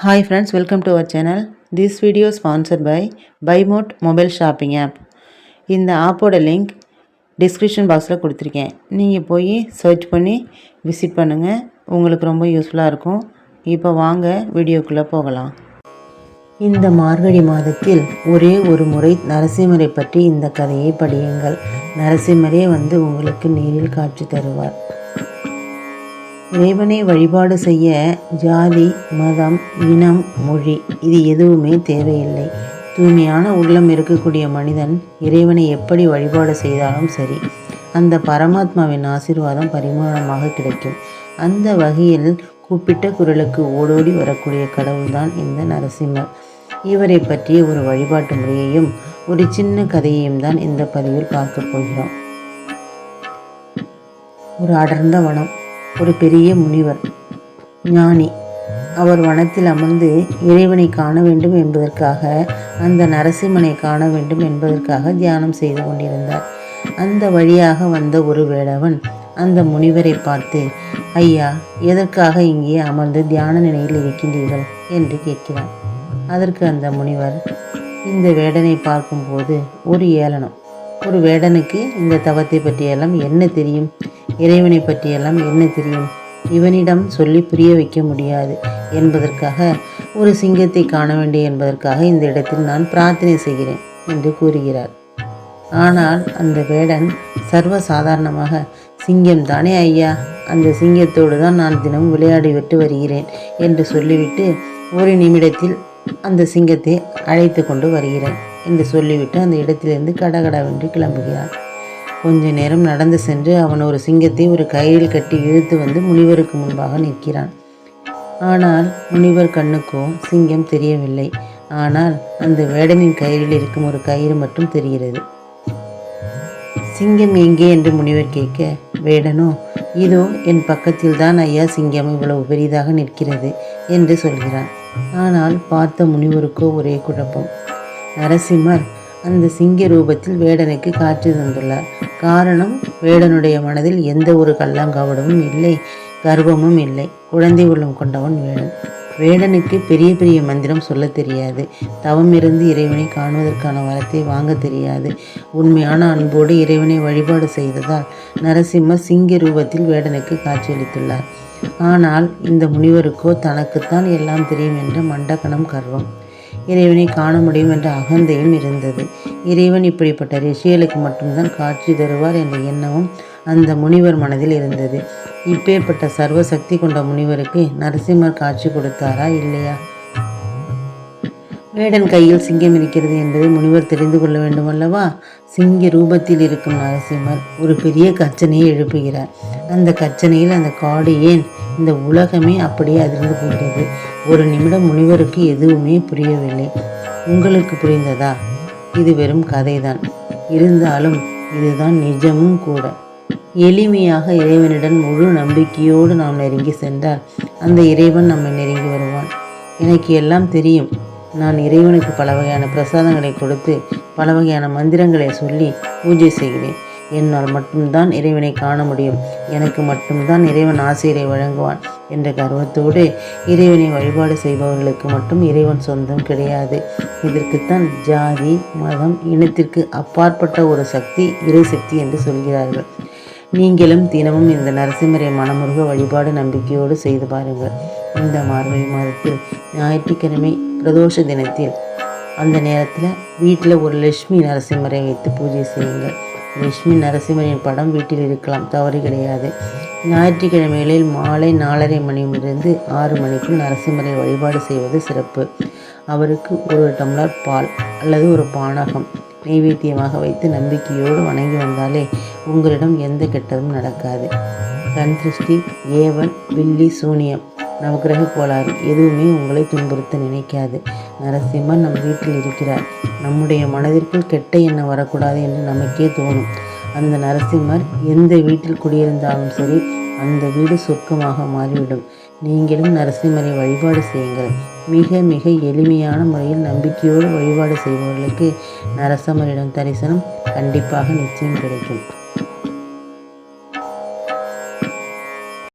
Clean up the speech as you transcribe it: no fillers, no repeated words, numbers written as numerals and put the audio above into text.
Hi friends, welcome to our channel. This video is sponsored by BuyMote mobile shopping app. இந்த ஆப்போட link description பாக்ஸில் கொடுத்துருக்கேன். நீங்கள் போய் சர்ச் பண்ணி விசிட் பண்ணுங்கள். உங்களுக்கு ரொம்ப யூஸ்ஃபுல்லாக இருக்கும். இப்போ வாங்க வீடியோக்குள்ளே போகலாம். இந்த மார்கழி மாதத்தில் ஒரே ஒரு முறை நரசிம்மரை பற்றி இந்த கதையை படியுங்கள். நரசிம்மரே வந்து உங்களுக்கு நேரில் காட்சி தருவார். இறைவனை வழிபாடு செய்ய ஜாதி, மதம், இனம், மொழி இது எதுவுமே தேவையில்லை. தூய்மையான உள்ளம் இருக்கக்கூடிய மனிதன் இறைவனை எப்படி வழிபாடு செய்தாலும் சரி, அந்த பரமாத்மாவின் ஆசீர்வாதம் பரிமாணமாக கிடைக்கும். அந்த வகையில் கூப்பிட்ட குரலுக்கு ஓடோடி வரக்கூடிய கடவுள்தான் இந்த நரசிம்மர். இவரை பற்றிய ஒரு வழிபாட்டு முறையையும் ஒரு சின்ன கதையையும் தான் இந்த பதிவில் பார்க்க போகிறோம். ஒரு அடர்ந்த வனம், ஒரு பெரிய முனிவர் ஞானி. அவர் வனத்தில் அமர்ந்து இறைவனை காண வேண்டும் என்பதற்காக, அந்த நரசிம்மனை காண வேண்டும் என்பதற்காக தியானம் செய்து கொண்டிருந்தார். அந்த வழியாக வந்த ஒரு வேடவன் அந்த முனிவரை பார்த்து, ஐயா, எதற்காக இங்கே அமர்ந்து தியான நிலையில் இருக்கின்றீர்கள் என்று கேட்கிறான். அதற்கு அந்த முனிவர், இந்த வேடனை பார்க்கும்போது ஒரு ஏளனம். ஒரு வேடனுக்கு இந்த தவத்தை பற்றியெல்லாம் என்ன தெரியும், இறைவனை பற்றியெல்லாம் என்ன தெரியும், இவனிடம் சொல்லி புரிய வைக்க முடியாது என்பதற்காக, ஒரு சிங்கத்தை காண வேண்டும் என்பதற்காக இந்த இடத்தில் நான் பிரார்த்தனை செய்கிறேன் என்று கூறுகிறார். ஆனால் அந்த வேடன் சர்வசாதாரணமாக, சிங்கம் தானே ஐயா, அந்த சிங்கத்தோடு தான் நான் தினம் விளையாடிவிட்டு வருகிறேன் என்று சொல்லிவிட்டு, ஒரு நிமிடத்தில் அந்த சிங்கத்தை அழைத்து கொண்டு வருகிறேன் என்று சொல்லிவிட்டு அந்த இடத்திலிருந்து கடகடவென்று கிளம்புகிறான். கொஞ்ச நேரம் நடந்து சென்று அவன் ஒரு சிங்கத்தை ஒரு கயிறில் கட்டி இழுத்து வந்து முனிவருக்கு முன்பாக நிற்கிறான். ஆனால் முனிவர் கண்ணுக்கோ சிங்கம் தெரியவில்லை. ஆனால் அந்த வேடனின் கயிறில் இருக்கும் ஒரு கயிறு மட்டும் தெரிகிறது. சிங்கம் எங்கே என்று முனிவர் கேட்க, வேடனோ, இதோ என் பக்கத்தில் தான் ஐயா சிங்கம் இவ்வளவு பெரிதாக நிற்கிறது என்று சொல்கிறான். ஆனால் பார்த்த முனிவருக்கோ ஒரே குழப்பம். நரசிம்மர் அந்த சிங்க ரூபத்தில் வேடனுக்கு காட்சி தந்துள்ளார். காரணம், வேடனுடைய மனதில் எந்த ஒரு கள்ளங்கவடமும் இல்லை, கர்வமும் இல்லை. குழந்தை உள்ளம் கொண்டவன் வேடன். வேடனுக்கு பெரிய பெரிய மந்திரம் சொல்ல தெரியாது. தவம் இருந்து இறைவனை காணுவதற்கான வரத்தை வாங்க தெரியாது. உண்மையான அன்போடு இறைவனை வழிபாடு செய்ததால் நரசிம்மர் சிங்க ரூபத்தில் வேடனுக்கு காட்சியளித்துள்ளார். ஆனால் இந்த முனிவருக்கோ தனக்குத்தான் எல்லாம் தெரியும் என்ற மண்டகணம் கர்வம். இறைவனை காண முடியும் என்ற அகந்தையும் இருந்தது. இறைவன் இப்படிப்பட்ட ரிஷிகளுக்கு மட்டும்தான் காட்சி தருவார் என்ற எண்ணமும் அந்த முனிவர் மனதில் இருந்தது. இப்பேற்பட்ட சர்வசக்தி கொண்ட முனிவருக்கு நரசிம்மர் காட்சி கொடுத்தாரா இல்லையா? வேடன் கையில் சிங்கம் இருக்கிறது என்பதை முனிவர் தெரிந்து கொள்ள வேண்டும் அல்லவா? சிங்க ரூபத்தில் இருக்கும் நரசிம்மர் ஒரு பெரிய கச்சனையை எழுப்புகிறார். அந்த கச்சனையில் அந்த காடு ஏன், இந்த உலகமே அப்படியே அதிர்ந்து போகிறது. ஒரு நிமிடம் முனிவருக்கு எதுவுமே புரியவில்லை. உங்களுக்கு புரிந்ததா? இது வெறும் கதைதான். இருந்தாலும் இதுதான் நிஜமும் கூட. எளிமையாக இறைவனிடம் முழு நம்பிக்கையோடு நாம் நெருங்கி சென்றால் அந்த இறைவன் நம்மை நெருங்கி வருவான். எனக்கு எல்லாம் தெரியும். நான் இறைவனுக்கு பல வகையான பிரசாதங்களை கொடுத்து பல வகையான மந்திரங்களை சொல்லி பூஜை செய்கிறேன். என்னால் மட்டும்தான் இறைவனை காண முடியும், எனக்கு மட்டும்தான் இறைவன் ஆசையை வழங்குவான் என்ற கர்வத்தோடு இறைவனை வழிபாடு செய்பவர்களுக்கு மட்டும் இறைவன் சொந்தம் கிடையாது. இதற்குத்தான் ஜாதி, மதம், இனத்திற்கு அப்பாற்பட்ட ஒரு சக்தி இறை சக்தி என்று சொல்கிறார்கள். நீங்களும் தினமும் இந்த நரசிம்மரை மனமுருக வழிபாடு நம்பிக்கையோடு செய்து பாருங்கள். இந்த மார்கழி மாதத்தில் ஞாயிற்றுக்கிழமை பிரதோஷ தினத்தில் அந்த நேரத்தில் வீட்டில் ஒரு லட்சுமி நரசிம்மரை வைத்து பூஜை செய்யுங்கள். லட்சுமி நரசிம்மரின் படம் வீட்டில் இருக்கலாம், தவறு கிடையாது. ஞாயிற்றுக்கிழமைகளில் மாலை 4:30 மணியிலிருந்து 6 மணிக்குள் நரசிம்மரை வழிபாடு செய்வது சிறப்பு. அவருக்கு ஒரு டம்ளர் பால் அல்லது ஒரு பானகம் நைவேத்தியமாக வைத்து நம்பிக்கையோடு வணங்கி வந்தாலே உங்களிடம் எந்த கெட்டதும் நடக்காது. கண் திருஷ்டி, ஏவல், வில்லி, சூனியம், நவக்கிரக கோளாறு எதுவுமே உங்களை துன்புறுத்த நினைக்காது. நரசிம்மர் நம் வீட்டில் இருக்கிறார். நம்முடைய மனதிற்குள் கெட்ட எண்ணம் வரக்கூடாது என்று நமக்கே தோணும். அந்த நரசிம்மர் எந்த வீட்டில் குடியிருந்தாலும் சரி, அந்த வீடு சொர்க்கமாக மாறிவிடும். நீங்களும் நரசிம்மரை வழிபாடு செய்யுங்கள். மிக மிக எளிமையான முறையில் நம்பிக்கையோடு வழிபாடு செய்பவர்களுக்கு நரசிம்மரிடம் தரிசனம் கண்டிப்பாக நிச்சயம் கிடைக்கும்.